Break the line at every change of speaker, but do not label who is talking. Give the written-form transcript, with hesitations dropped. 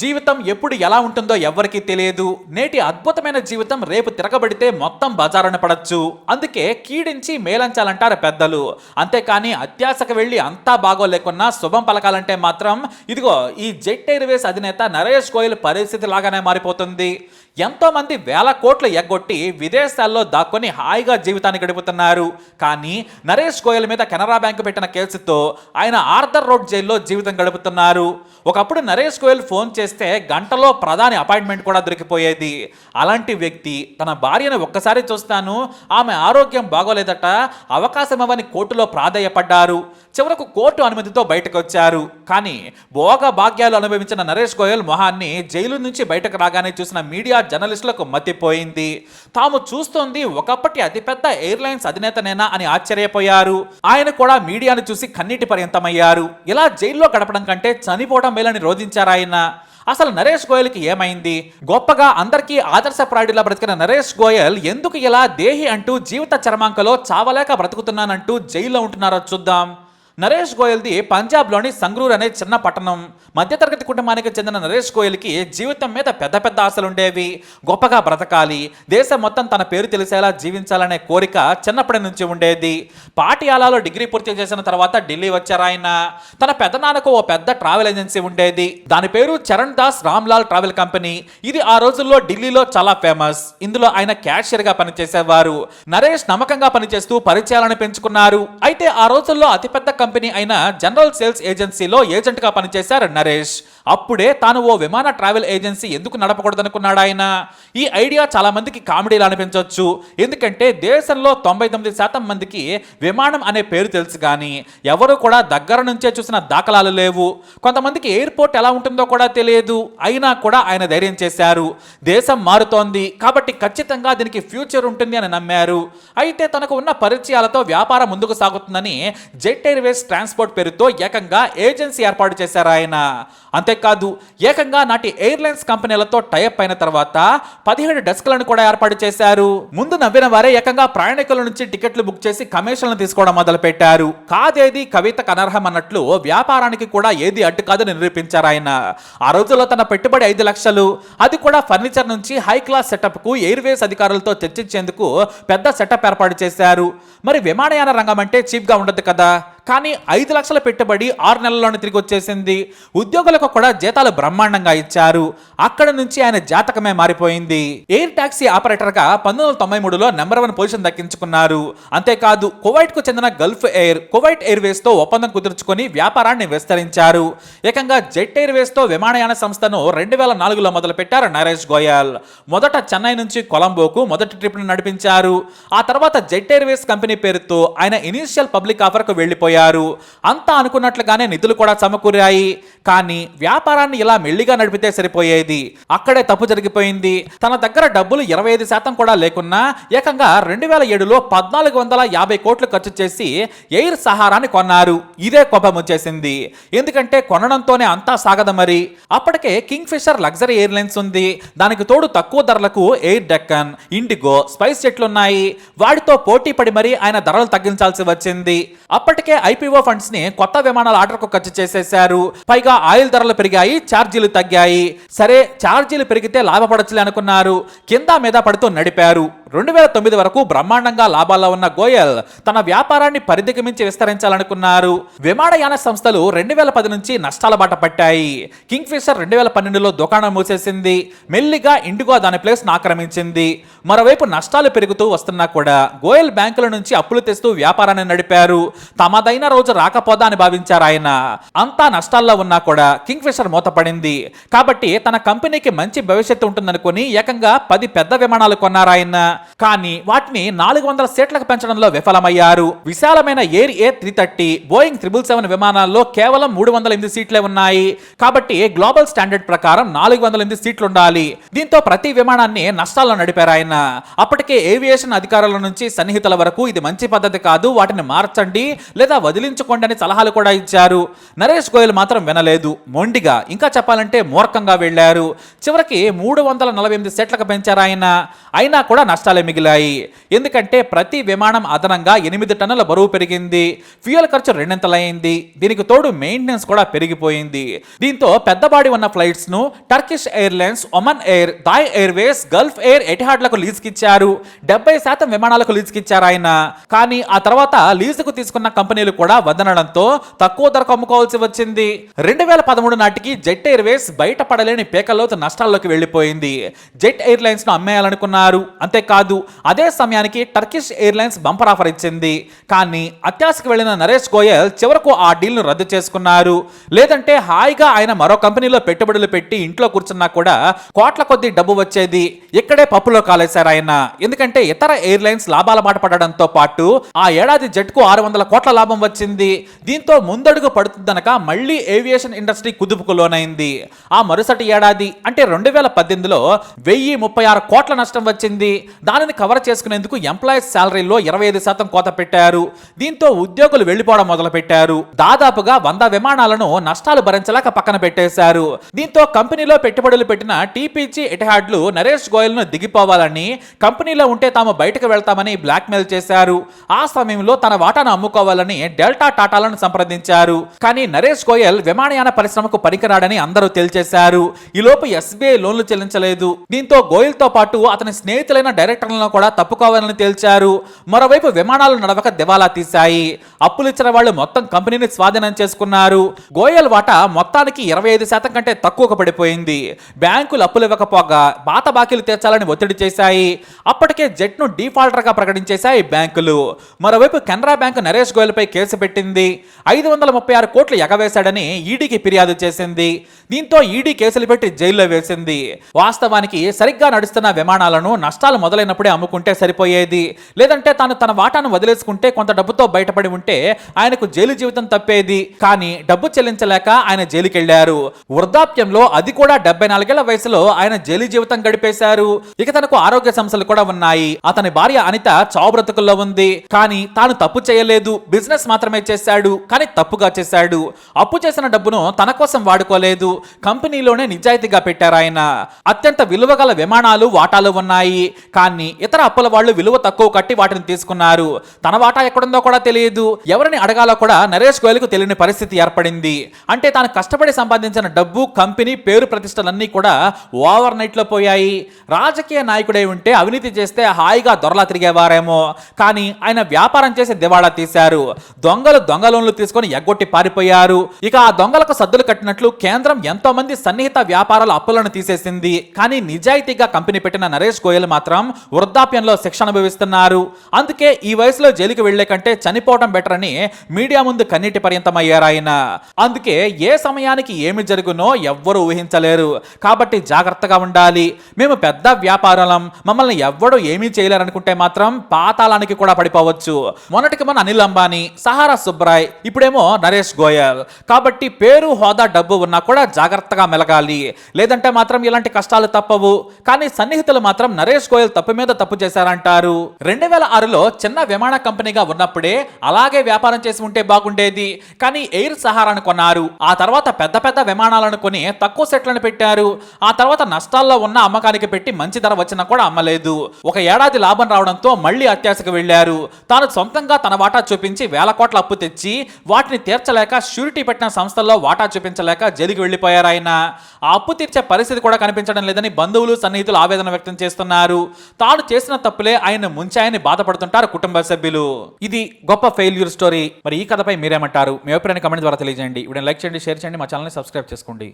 జీవితం ఎప్పుడు ఎలా ఉంటుందో ఎవ్వరికీ తెలియదు. నేటి అద్భుతమైన జీవితం రేపు తిరగబడితే మొత్తం బజారున పడచ్చు. అందుకే కీడించి మేలంచాలంటారు పెద్దలు. అంతేకాని అత్యాశకు వెళ్ళి అంతా బాగోలేకున్నా శుభం పలకాలంటే మాత్రం ఇదిగో ఈ జెట్ ఎయిర్వేస్ అధినేత నరేష్ గోయల్ పరిస్థితి లాగానే మారిపోతుంది. ఎంతో మంది వేల కోట్లు ఎగ్గొట్టి విదేశాల్లో దాక్కొని హాయిగా జీవితాన్ని గడుపుతున్నారు. కానీ నరేష్ గోయల్ మీద కెనరా బ్యాంకు పెట్టిన కేసుతో ఆయన ఆర్థర్ రోడ్ జైల్లో జీవితం గడుపుతున్నారు. ఒకప్పుడు నరేష్ గోయల్ ఫోన్ చేస్తే గంటలో ప్రధాని అపాయింట్మెంట్ కూడా దొరికిపోయేది. అలాంటి వ్యక్తి తన భార్యను ఒక్కసారి చూస్తాను, ఆమె ఆరోగ్యం బాగోలేదట, అవకాశం ఇవ్వని కోర్టులో ప్రాధేయపడ్డారు. చివరకు కోర్టు అనుమతితో బయటకు వచ్చారు. కానీ భోగ భాగ్యాలు అనుభవించిన నరేష్ గోయల్ మొహాన్ని జైలు నుంచి బయటకు రాగానే చూసిన మీడియా జర్నలిస్టులకు మతిపోయింది. తాము చూస్తోంది ఒకప్పటి అతిపెద్ద ఎయిర్లైన్స్ అధినేతనేనా అని ఆశ్చర్యపోయారు. ఆయన కూడా మీడియాను చూసి కన్నీటి పర్యంతమయ్యారు. ఇలా జైల్లో గడపడం కంటే చనిపోవడం మేలని రోధించారు ఆయన. అసలు నరేష్ గోయల్కి ఏమైంది? గొప్పగా అందరికీ ఆదర్శప్రాయుడిలా బ్రతికిన నరేష్ గోయల్ ఎందుకు ఇలా దేహి అంటూ జీవిత చరమాంకలో చావలేక బ్రతుకుతున్నానంటూ జైల్లో ఉంటున్నారో చూద్దాం. నరేష్ గోయల్ది పంజాబ్లోని సంగ్రూర్ అనే చిన్న పట్టణం. మధ్యతరగతి కుటుంబానికి చెందిన నరేష్ గోయల్కి జీవితం మీద పెద్ద పెద్ద ఆశలుండేవి. గొప్పగా బ్రతకాలి, దేశం మొత్తం తన పేరు తెలిసేలా జీవించాలనే కోరిక చిన్నప్పటి నుంచి ఉండేది. పాటియాలాలో డిగ్రీ పూర్తి చేసిన తర్వాత ఢిల్లీ వచ్చారు ఆయన. తన పెద్దనాన్నకు ఓ పెద్ద ట్రావెల్ ఏజెన్సీ ఉండేది. దాని పేరు చరణ్ దాస్ రామ్లాల్ ట్రావెల్ కంపెనీ. ఇది ఆ రోజుల్లో ఢిల్లీలో చాలా ఫేమస్. ఇందులో ఆయన క్యాషియర్గా పనిచేసేవారు. నరేష్ నమ్మకంగా పనిచేస్తూ పరిచయాలను పెంచుకున్నారు. అయితే ఆ రోజుల్లో అతిపెద్ద కంపెనీ అయిన జనరల్ సేల్స్ ఏజెన్సీలో ఏజెంట్ గా పనిచేశారు నరేష్. అప్పుడే తాను ఓ విమాన ట్రావెల్ ఏజెన్సీ ఎందుకు నడపకూడదనుకున్నాడు ఆయన. ఈ ఐడియా చాలా మందికి కామెడీలా అనిపించవచ్చు. ఎందుకంటే దేశంలో 99% మందికి విమానం అనే పేరు తెలుసు, కానీ ఎవరు కూడా దగ్గర నుంచే చూసిన దాఖలాలు లేవు. కొంతమందికి ఎయిర్పోర్ట్ ఎలా ఉంటుందో కూడా తెలియదు. అయినా కూడా ఆయన ధైర్యం చేశారు. దేశం మారుతోంది కాబట్టి ఖచ్చితంగా దీనికి ఫ్యూచర్ ఉంటుంది అని నమ్మారు. అయితే తనకు ఉన్న పరిచయాలతో వ్యాపారం ముందుకు సాగుతుందని జెట్ ఎయిర్వేస్ ట్రాన్స్పోర్ట్ పేరుతో ఏకంగా ఏజెన్సీ ఏర్పాటు చేశారు ఆయన. అంతేకాదు ఏకంగా నాటి ఎయిర్లైన్స్ కంపెనీలతో టైప్ అయిన తర్వాత 17 డెస్క్లను కూడా ఏర్పాటు చేశారు. ముందు నవ్విన వారే ఏకంగా ప్రయాణికుల నుంచి టికెట్లు బుక్ చేసి కమిషన్లు తీసుకోవడం మొదలు పెట్టారు. కాదేది కవితకు అనర్హం అన్నట్లు వ్యాపారానికి కూడా ఏది అడ్డు కాదని నిరూపించారు ఆయన. ఆ రోజుల్లో తన పెట్టుబడి 5 లక్షలు, అది కూడా ఫర్నిచర్ నుంచి హై క్లాస్ సెటప్ కు ఎయిర్వేస్ అధికారులతో చర్చించేందుకు పెద్ద సెటప్ ఏర్పాటు చేశారు. మరి విమానయాన రంగం అంటే చీప్ గా ఉండదు కదా. కానీ 5 లక్షల పెట్టుబడి 6 నెలల్లోనే తిరిగి వచ్చేసింది. ఉద్యోగులకు కూడా జీతాలు బ్రహ్మాండంగా ఇచ్చారు. అక్కడ నుంచి ఆయన జాతకమే మారిపోయింది. ఎయిర్ టాక్సీ ఆపరేటర్ గా 1993లో నెంబర్ 1 పొజిషన్ దక్కించుకున్నారు. అంతేకాదు కువైట్ కు చెందిన గల్ఫ్ ఎయిర్, కువైట్ ఎయిర్వేస్ తో ఒప్పందం కుదుర్చుకొని వ్యాపారాన్ని విస్తరించారు. ఏకంగా జెట్ ఎయిర్వేస్ తో విమానయాన సంస్థను 2004లో మొదలు పెట్టారు నరేష్ గోయల్. మొదట చెన్నై నుంచి కొలంబోకు మొదటి ట్రిప్ ను నడిపించారు. ఆ తర్వాత జెట్ ఎయిర్వేస్ కంపెనీ పేరుతో ఆయన ఇనీషియల్ పబ్లిక్ ఆఫర్ కు వెళ్లిపోయారు. అంతా అనుకున్నట్లుగానే నిధులు కూడా సమకూరాయి. కానీ వ్యాపారాన్ని ఇలా మెల్లిగా నడిపితే సరిపోయేది. అక్కడే తప్పు జరిగిపోయింది. తన దగ్గర డబ్బులు 25% కూడా లేకున్నా ఏకంగా 2007లో 1450 కోట్లు ఖర్చు చేసి ఎయిర్ సహారాని కొన్నారు. ఇదే కోపం వచ్చేసింది. ఎందుకంటే కొనడంతోనే అంతా సాగదు మరి. అప్పటికే కింగ్ ఫిషర్ లగ్జరీ ఎయిర్లైన్స్ ఉంది. దానికి తోడు తక్కువ ధరలకు ఎయిర్ డెక్కన్, ఇండిగో, స్పైస్ జెట్లు ఉన్నాయి. వాటితో పోటీ పడి మరి ఆయన ధరలు తగ్గించాల్సి వచ్చింది. అప్పటికే ఐపీఓ ఫండ్స్ ని కొత్త విమానాల ఆర్డర్కు ఖర్చు చేసేశారు. పైగా ఆయిల్ ధరలు పెరిగాయి, ఛార్జీలు తగ్గాయి. సరే ఛార్జీలు పెరిగితే లాభపడచ్చులే అనుకున్నారు. కింద మీద పడుతూ నడిపారు. 2009 వరకు బ్రహ్మాండంగా లాభాల్లో ఉన్న గోయల్ తన వ్యాపారాన్ని పరిధికి మించి విస్తరించాలనుకున్నారు. విమానయాన సంస్థలు 2010 నుంచి నష్టాల బాట పట్టాయి. కింగ్ ఫిషర్ 2012లో దుకాణం మూసేసింది. మెల్లిగా ఇండిగో దాని ప్లేస్ ఆక్రమించింది. మరోవైపు నష్టాలు పెరుగుతూ వస్తున్నా కూడా గోయల్ బ్యాంకుల నుంచి అప్పులు తెస్తూ వ్యాపారాన్ని నడిపారు. తమదైన రోజు రాకపోదా అని భావించారు ఆయన. అంతా నష్టాల్లో ఉన్నా కూడా కింగ్ ఫిషర్ మూతపడింది. కాబట్టి తన కంపెనీకి మంచి భవిష్యత్తు ఉంటుందనుకుని ఏకంగా 10 పెద్ద విమానాలు కొన్నారు ఆయన. కానీ వాటిని 400 సీట్లకు పెంచడంలో విఫలమయ్యారు. విశాలమైన ఎయిర్ A330, బోయింగ్ 777 విమానాల్లో కేవలం 308 సీట్లే ఉన్నాయి. కాబట్టి గ్లోబల్ స్టాండర్డ్ ప్రకారం 408 సీట్లు ఉండాలి. దీంతో ప్రతి విమానాన్ని నష్టాల్లో నడిపారు ఆయన. అప్పటికే ఏవియేషన్ అధికారుల నుంచి సన్నిహితుల వరకు ఇది మంచి పద్ధతి కాదు, వాటిని మార్చండి లేదా వదిలించుకోండి అని సలహాలు కూడా ఇచ్చారు. నరేష్ గోయల్ మాత్రం వినలేదు. మొండిగా, ఇంకా చెప్పాలంటే మూర్ఖంగా వెళ్లారు. చివరికి 348 సీట్లకు పెంచారు ఆయన. అయినా కూడా నష్టాలు నష్టాలే మిగిలాయి. ఎందుకంటే ప్రతి విమానం అదనంగా 8 టన్నుల బరువు పెరిగింది, ఫ్యూయల్ ఖర్చు రెండింతలైంది, దీనికి తోడు మెయింటెనెన్స్ కూడా పెరిగిపోయింది. దీంతో పెద్దబాడి ఉన్న ఫ్లైట్స్ ను Turkish Airlines, Oman Air, Thai Airways, Gulf Air, ఎటిహాడ్లకు లీజుకిచ్చారు. 70% విమానాలకు లీజుకిచ్చారు ఆయన. కానీ ఆ తర్వాత లీజుకు తీసుకున్న కంపెనీలు కూడా వదనడంతో తక్కువ ధరకు అమ్ముకోవాల్సి వచ్చింది. 2013 నాటికి జెట్ ఎయిర్వేస్ బయటపడలేని పేకల్లోతు నష్టాల్లోకి వెళ్లిపోయింది. జెట్ ఎయిర్లైన్స్ ను అమ్మేయాలనుకున్నారు. అంతేకాదు అదే సమయానికి టర్కిష్ ఎయిర్లైన్స్ బంపర్ ఆఫర్ ఇచ్చింది. కానీ అత్యాశకు వెళ్లిన నరేష్ గోయల్ చివరకు ఆ డీల్ ను రద్దు చేసుకున్నారు. లేదంటే హాయిగా ఆయన మరో కంపెనీలో పెట్టుబడులు పెట్టి ఇంట్లో కూర్చున్నా కూడా కోట్ల కొద్ది డబ్బు వచ్చేది. ఇక్కడే పప్పులో కాలేశారు ఆయన. ఎందుకంటే ఇతర ఎయిర్లైన్స్ లాభాల బాట పడడంతో పాటు ఆ ఏడాది జెట్ కు 600 కోట్ల లాభం వచ్చింది. దీంతో ముందడుగు పడుతుందనక మళ్లీ ఏవియేషన్ ఇండస్ట్రీ కుదుపుకు లోనైంది. ఆ మరుసటి ఏడాది అంటే 2018లో 1036 కోట్ల నష్టం వచ్చింది. దానిని కవర్ చేసుకునేందుకు ఎంప్లాయీస్ శాలరీలో 25% కోత పెట్టారు. దీంతో ఉద్యోగులు వెళ్లిపోవడం మొదలు పెట్టారు. దాదాపుగా 100 విమానాలను నష్టాలు భరించలేక పక్కన పెట్టేశారు. దీంతో కంపెనీలో పెట్టుబడులు పెట్టిన టీపీజీ, ఎటిహాడ్లు నరేష్ గోయల్ ను దిగిపోవాలని, కంపెనీలో ఉంటే తాము బయటకు వెళ్తామని బ్లాక్మెయిల్ చేశారు. ఆ సమయంలో తన వాటాను అమ్ముకోవాలని డెల్టా, టాటాలను సంప్రదించారు. కానీ నరేష్ గోయల్ విమానయాన పరిశ్రమకు పనికిరాడని అందరూ తేల్చేశారు. ఈలోపు ఎస్బీఐ లోన్లు చెల్లించలేదు. దీంతో గోయల్ తో పాటు అతని స్నేహితులైన డైరెక్టర్లను కూడా తప్పుకోవాలని తేల్చారు. మరోవైపు విమానాలు నడవక దివాలా తీశాయి. అప్పులిచ్చిన వాళ్ళు మొత్తం కంపెనీని స్వాధీనం చేసుకున్నారు. గోయల్ వాటా మొత్తానికి 25% కంటే తక్కువకు పడిపోయింది. బ్యాంకులు అప్పులు ఇవ్వకపోగా పాత బాకీలు తీర్చాలని ఒత్తిడి చేశాయి. అప్పటికే జెట్ ను డిఫాల్టర్ గా ప్రకటించేశాయి బ్యాంకులు. మరోవైపు కెనరా బ్యాంకు నరేష్ గోయల్ పై కేసు పెట్టింది. 536 కోట్లు ఎగవేశాడని ఈడీకి ఫిర్యాదు చేసింది. దీంతో ఈడీ కేసులు పెట్టి జైల్లో వేసింది. వాస్తవానికి సరిగ్గా నడుస్తున్న విమానాలను నష్టాలు మొదలైనప్పుడే అమ్ముకుంటే సరిపోయేది. లేదంటే తాను తన వాటాను వదిలేసుకుంటే కొంత డబ్బుతో బయటపడి ఉంటే ఆయనకు జైలు జీవితం తప్పేది. కానీ డబ్బు చెల్లించలేక ఆయన జైలుకెళ్లారు. వృద్ధాప్యంలో, అది కూడా 74 ఏళ్ల వయసులో ఆయన జైలు జీవితం గడిపేశారు. ఇక తనకు ఆరోగ్య సమస్యలు కూడా ఉన్నాయి. అతని భార్య అనిత చావు బ్రతుకుల్లో ఉంది. కానీ తాను తప్పు చేయలేదు, బిజినెస్ మాత్రమే చేశాడు. కానీ తప్పుగా చేశాడు. అప్పు చేసిన డబ్బును తన కోసం వాడుకోలేదు. కంపెనీలోనే నిజాయితీగా పెట్టారు ఆయన. అత్యంత విలువ గల విమానాలు, వాటాలు ఉన్నాయి. కానీ ఇతర అప్పుల వాళ్ళు విలువ తక్కువ కట్టి వాటిని తీసుకున్నారు. తన వాటా ఎక్కడుందో కూడా తెలియదు. ఎవరిని అడగాలో కూడా నరేష్ గోయల్ కు తెలియని పరిస్థితి ఏర్పడింది. అంటే తాను కష్టపడి సంపాదించిన డబ్బు, కంపెనీ పేరు, ప్రతిష్టలన్నీ కూడా ఓవర్ నైట్ లో పోయాయి. రాజకీయ నాయకుడై ఉంటే అవినీతి చేస్తే హాయిగా దొరలా తిరిగేవారేమో. కానీ ఆయన వ్యాపారం చేసి దివాళా తీశారు. దొంగలు దొంగ లోన్లు తీసుకొని ఎగ్గొట్టి పారిపోయారు. ఇక ఆ దొంగలకు సద్దులు కట్టినట్లు కేంద్రం ఎంతో మంది సన్నిహిత వ్యాపారాల అప్పులను తీసేసింది. కానీ నిజాయితీగా కంపెనీ పెట్టిన నరేష్ గోయల్ మాత్రం వృద్ధాప్యంలో శిక్ష అనుభవిస్తున్నారు. అందుకే ఈ వయసులో జైలుకి వెళ్లే కంటే చనిపోవడం బెటర్ అని మీడియా ముందు కన్నీటి పర్యంతమయ్యారు ఆయన. అందుకే ఏ సమయానికి ఏమి జరుగునో ఎవ్వరూ ఊహించలేరు. కాబట్టి జాగ్రత్తగా ఉండాలి. మేము పెద్ద వ్యాపారం, మమ్మల్ని ఎవ్వడూ ఏమీ చేయలేరనుకుంటే మాత్రం పాతాళానికి కూడా పడిపోవచ్చు. మొన్నటికి మన అనిల్ అంబానీ, సహారా సుబ్రాయ్, ఇప్పుడేమో నరేష్ గోయల్. కాబట్టి పేరు, హోదా, డబ్బు ఉన్నా కూడా జాగ్రత్తగా మెలగాలి. లేదంటే మాత్రం ఇలాంటి కష్టాలు తప్పవు. కానీ సన్నిహితులు మాత్రం నరేష్ గోయల్ తప్పు మీద తప్పు చేశారంటారు. 2006లో చిన్న విమాన కంపెనీగా ఉన్నప్పుడే అలాగే వ్యాపారం చేసి ఉంటే బాగుండేది. కానీ ఎయిర్ సహారాను కొన్నారు. ఆ తర్వాత పెద్ద పెద్ద విమానాలను కొని తక్కువ సెట్లను పెట్టారు. ఆ తర్వాత నష్టాల్లో ఉన్న అమ్మకానికి పెట్టి మంచి ధర వచ్చినా కూడా అమ్మలేదు. ఒక ఏడాది లాభం రావడంతో మళ్లీ అత్యాశకు వెళ్లారు. తాను సొంతంగా తన వాటా చూపించి 1000 కోట్ల అప్పు తెచ్చి వాటిని తీర్చలేక, షూరిటీ పెట్టిన సంస్థల్లో వాటా చూపించలేక జైలుకి వెళ్లిపోయారు ఆయన. ఆ అప్పు తీర్చే పరిస్థితి కూడా కనిపించడం లేదని బంధువులు, సన్నిహితులు ఆవేదన వ్యక్తం చేస్తున్నారు. తాను చేసిన తప్పులే ఆయన ముంచాయని బాధపడుతుంటారు కుటుంబ సభ్యులు. ఇది గొప్ప ఫెయిల్యూర్ స్టోరీ. మరి ఈ కథపై మీరేమంటారు? మీ అభిప్రాయాన్ని కామెంట్ ద్వారా తెలియజేయండి. వీడియోని లైక్ చేయండి, షేర్ చేయండి, మా ఛానల్ని సబ్స్క్రైబ్ చేసుకోండి.